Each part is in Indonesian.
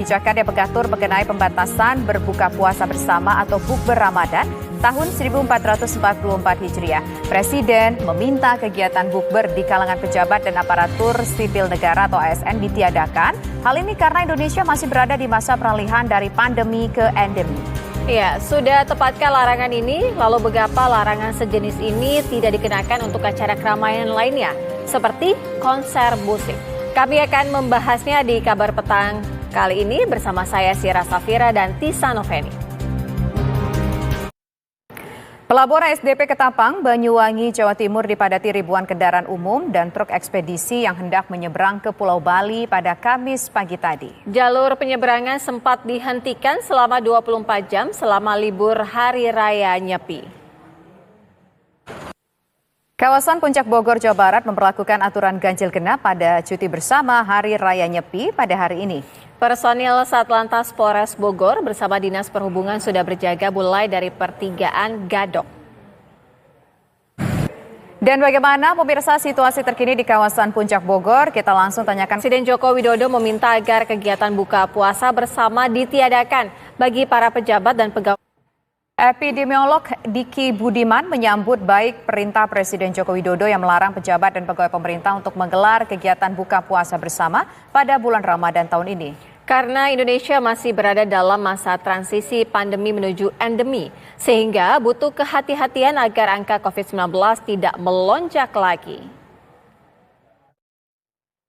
Kebijakan yang mengatur mengenai pembatasan berbuka puasa bersama atau bukber Ramadan tahun 1444 Hijriah. Presiden meminta kegiatan bukber di kalangan pejabat dan aparatur sipil negara atau ASN ditiadakan. Hal ini karena Indonesia masih berada di masa peralihan dari pandemi ke endemi. Ya, sudah tepatkah larangan ini? Lalu mengapa larangan sejenis ini tidak dikenakan untuk acara keramaian lainnya, seperti konser musik? Kami akan membahasnya di Kabar Petang kali ini bersama saya Sira Safira dan Tisa Noveni. Pelabuhan SDP Ketapang, Banyuwangi, Jawa Timur dipadati ribuan kendaraan umum dan truk ekspedisi yang hendak menyeberang ke Pulau Bali pada Kamis pagi tadi. Jalur penyeberangan sempat dihentikan selama 24 jam selama libur Hari Raya Nyepi. Kawasan Puncak Bogor, Jawa Barat memperlakukan aturan ganjil genap pada cuti bersama Hari Raya Nyepi pada hari ini. Personil Satlantas Polres Bogor bersama Dinas Perhubungan sudah berjaga mulai dari pertigaan Gadok. Dan bagaimana pemirsa situasi terkini di kawasan Puncak Bogor? Kita langsung tanyakan. Presiden Joko Widodo meminta agar kegiatan buka puasa bersama ditiadakan bagi para pejabat dan pegawai. Epidemiolog Diki Budiman menyambut baik perintah Presiden Joko Widodo yang melarang pejabat dan pegawai pemerintah untuk menggelar kegiatan buka puasa bersama pada bulan Ramadan tahun ini. Karena Indonesia masih berada dalam masa transisi pandemi menuju endemi, sehingga butuh kehati-hatian agar angka COVID-19 tidak melonjak lagi.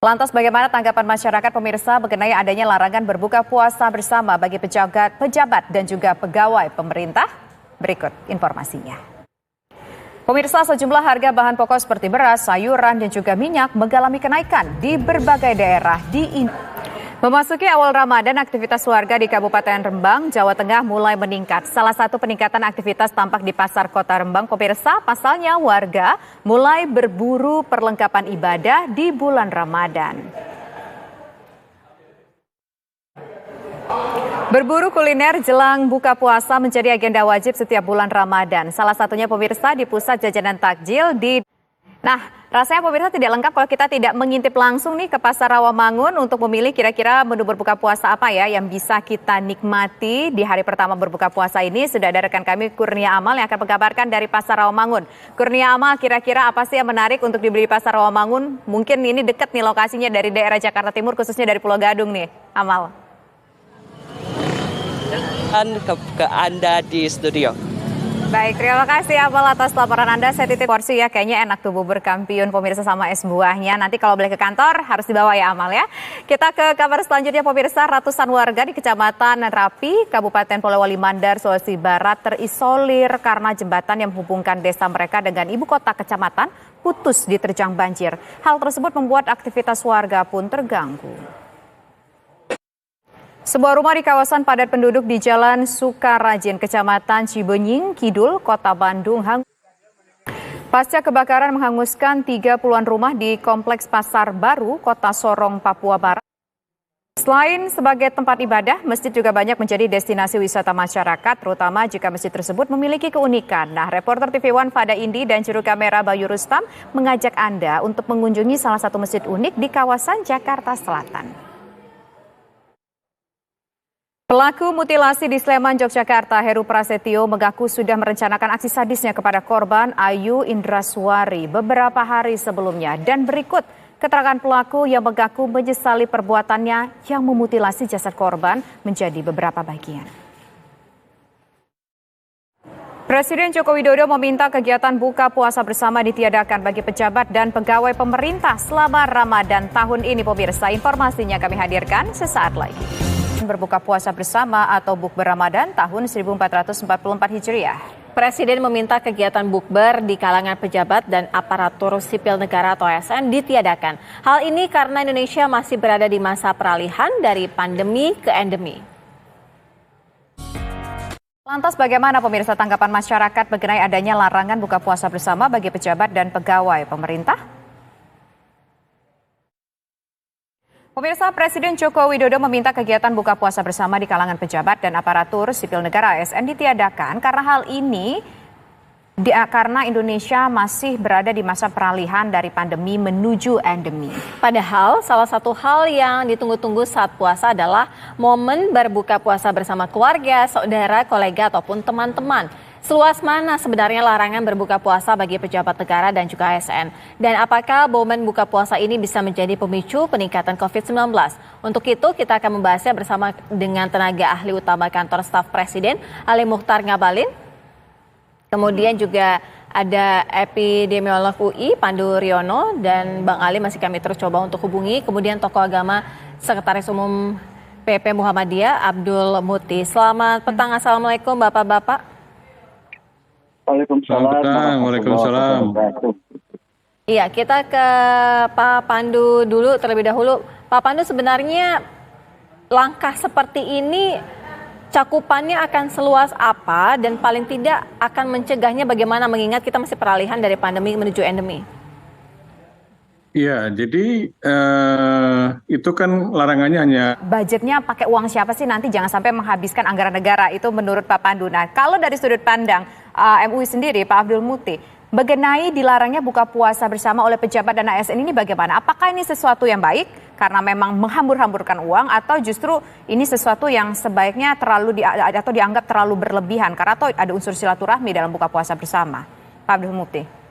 Lantas bagaimana tanggapan masyarakat pemirsa mengenai adanya larangan berbuka puasa bersama bagi pejabat dan juga pegawai pemerintah? Berikut informasinya. Pemirsa, sejumlah harga bahan pokok seperti beras, sayuran dan juga minyak mengalami kenaikan di berbagai daerah di Indonesia. Memasuki awal Ramadan, aktivitas warga di Kabupaten Rembang, Jawa Tengah mulai meningkat. Salah satu peningkatan aktivitas tampak di Pasar Kota Rembang. Pemirsa, pasalnya warga mulai berburu perlengkapan ibadah di bulan Ramadan. Berburu kuliner jelang buka puasa menjadi agenda wajib setiap bulan Ramadan. Salah satunya pemirsa di pusat jajanan takjil di... Nah, rasanya pemirsa tidak lengkap kalau kita tidak mengintip langsung nih ke Pasar Rawamangun untuk memilih kira-kira menu berbuka puasa apa ya yang bisa kita nikmati di hari pertama berbuka puasa ini. Sudah ada rekan kami Kurnia Amal yang akan mengabarkan dari Pasar Rawamangun. Kurnia Amal, kira-kira apa sih yang menarik untuk dibeli di Pasar Rawamangun? Mungkin ini dekat nih lokasinya dari daerah Jakarta Timur, khususnya dari Pulau Gadung nih, Amal. Ke Anda di studio. Baik, terima kasih Amal atas laporan Anda. Saya titip porsi ya, kayaknya enak tuh bubur kampiun pemirsa sama es buahnya. Nanti kalau balik ke kantor harus dibawa ya Amal ya. Kita ke kabar selanjutnya pemirsa, ratusan warga di Kecamatan Rapi, Kabupaten Polewali Mandar, Sulawesi Barat terisolir karena jembatan yang menghubungkan desa mereka dengan ibu kota kecamatan putus diterjang banjir. Hal tersebut membuat aktivitas warga pun terganggu. Sebuah rumah di kawasan padat penduduk di Jalan Sukarajin, Kecamatan Cibenying, Kidul, Kota Bandung, hangus. Pasca kebakaran menghanguskan 30-an rumah di Kompleks Pasar Baru, Kota Sorong, Papua Barat. Selain sebagai tempat ibadah, masjid juga banyak menjadi destinasi wisata masyarakat, terutama jika masjid tersebut memiliki keunikan. Nah, reporter TV One Fada Indi dan juru kamera Bayu Rustam mengajak Anda untuk mengunjungi salah satu masjid unik di kawasan Jakarta Selatan. Pelaku mutilasi di Sleman, Yogyakarta, Heru Prasetyo mengaku sudah merencanakan aksi sadisnya kepada korban Ayu Indraswari beberapa hari sebelumnya. Dan berikut keterangan pelaku yang mengaku menyesali perbuatannya yang memutilasi jasad korban menjadi beberapa bagian. Presiden Joko Widodo meminta kegiatan buka puasa bersama ditiadakan bagi pejabat dan pegawai pemerintah selama Ramadan tahun ini pemirsa. Informasinya kami hadirkan sesaat lagi. Berbuka puasa bersama atau bukber Ramadan tahun 1444 Hijriah. Presiden meminta kegiatan bukber di kalangan pejabat dan aparatur sipil negara atau ASN ditiadakan. Hal ini karena Indonesia masih berada di masa peralihan dari pandemi ke endemi. Lantas bagaimana pemirsa tanggapan masyarakat mengenai adanya larangan buka puasa bersama bagi pejabat dan pegawai pemerintah? Pemirsa, Presiden Joko Widodo meminta kegiatan buka puasa bersama di kalangan pejabat dan aparatur sipil negara ASN ditiadakan karena hal ini karena Indonesia masih berada di masa peralihan dari pandemi menuju endemi. Padahal salah satu hal yang ditunggu-tunggu saat puasa adalah momen berbuka puasa bersama keluarga, saudara, kolega, ataupun teman-teman. Seluas mana sebenarnya larangan berbuka puasa bagi pejabat negara dan juga ASN? Dan apakah momen buka puasa ini bisa menjadi pemicu peningkatan COVID-19? Untuk itu kita akan membahasnya bersama dengan tenaga ahli utama kantor staf Presiden, Ali Mukhtar Ngabalin. Kemudian juga ada epidemiolog UI, Pandu Riono, dan Bang Ali masih kami terus coba untuk hubungi. Kemudian tokoh agama Sekretaris Umum PP Muhammadiyah, Abdul Muti. Selamat petang, Assalamualaikum Bapak-Bapak. Waalaikumsalam. Iya, kita ke Pak Pandu dulu terlebih dahulu. Pak Pandu, sebenarnya langkah seperti ini cakupannya akan seluas apa dan paling tidak akan mencegahnya bagaimana mengingat kita masih peralihan dari pandemi menuju endemi? Iya, jadi itu kan larangannya hanya Budgetnya pakai uang siapa sih nanti, jangan sampai menghabiskan anggaran negara, itu menurut Pak Pandu. Nah, kalau dari sudut pandang MUI sendiri, Pak Abdul Muti, mengenai dilarangnya buka puasa bersama oleh pejabat dan ASN ini bagaimana? Apakah ini sesuatu yang baik karena memang menghambur-hamburkan uang, atau justru ini sesuatu yang sebaiknya atau dianggap terlalu berlebihan karena atau ada unsur silaturahmi dalam buka puasa bersama? Pak Abdul Muti.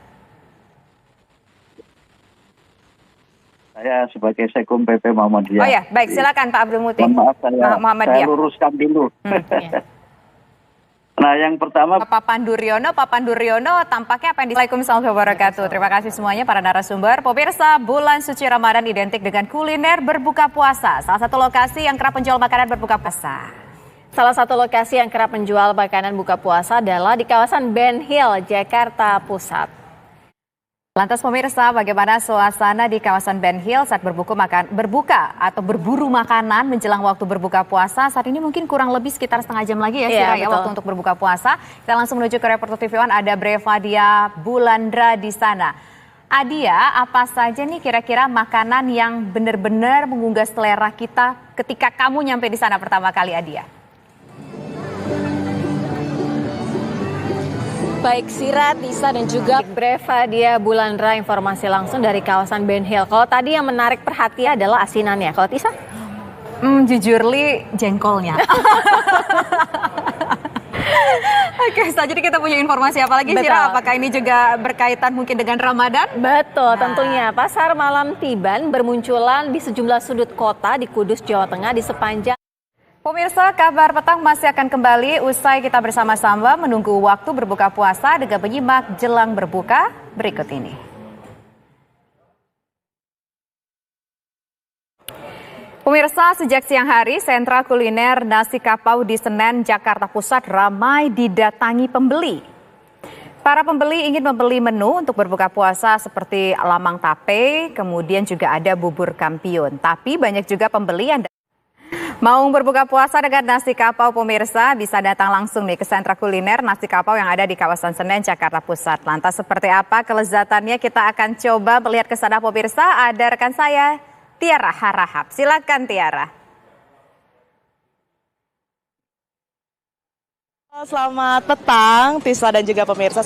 Saya sebagai Sekum PP Muhammadiyah. Oh ya, baik, silakan Pak Abdul Muti. Mohon maaf, saya luruskan dulu. Nah, yang pertama, Pak Pandu Riono tampaknya apa yang Waalaikumsalam warahmatullahi wabarakatuh. Terima kasih semuanya para narasumber. Pemirsa, bulan suci Ramadan identik dengan kuliner berbuka puasa. Salah satu lokasi yang kerap menjual makanan berbuka puasa. Salah satu lokasi yang kerap menjual makanan buka puasa adalah di kawasan Ben Hill, Jakarta Pusat. Lantas pemirsa, bagaimana suasana di kawasan Ben Hill saat berbuka atau berburu makanan menjelang waktu berbuka puasa? Saat ini mungkin kurang lebih sekitar setengah jam lagi ya, Sira, ya, waktu untuk berbuka puasa. Kita langsung menuju ke reporter TV One, ada Brevadia Bulandra di sana. Adia, apa saja nih kira-kira makanan yang benar-benar menggugah selera kita ketika kamu nyampe di sana pertama kali, Adia? Baik Sira, Tisa, dan juga Brevadia Bulandra, informasi langsung dari kawasan Ben Hill. Kalau tadi yang menarik perhatian adalah asinannya. Kalau Tisa? Jujur li, jengkolnya. Oke, jadi kita punya informasi apa lagi, Sira? Apakah ini juga berkaitan mungkin dengan Ramadan? Betul, tentunya. Pasar malam Tiban bermunculan di sejumlah sudut kota di Kudus, Jawa Tengah di sepanjang. Pemirsa, kabar petang masih akan kembali usai kita bersama-sama menunggu waktu berbuka puasa dengan menyimak jelang berbuka berikut ini. Pemirsa, sejak siang hari, sentra kuliner nasi kapau di Senen, Jakarta Pusat ramai didatangi pembeli. Para pembeli ingin membeli menu untuk berbuka puasa seperti lamang tape, kemudian juga ada bubur kampiun. Tapi banyak juga pembeli yang mau berbuka puasa dengan nasi kapau, pemirsa bisa datang langsung nih ke sentra kuliner nasi kapau yang ada di kawasan Senen, Jakarta Pusat. Lantas seperti apa kelezatannya, kita akan coba melihat ke sana, pemirsa. Ada rekan saya, Tiara Harahap. Silakan Tiara. Selamat petang, Tisla dan juga pemirsa.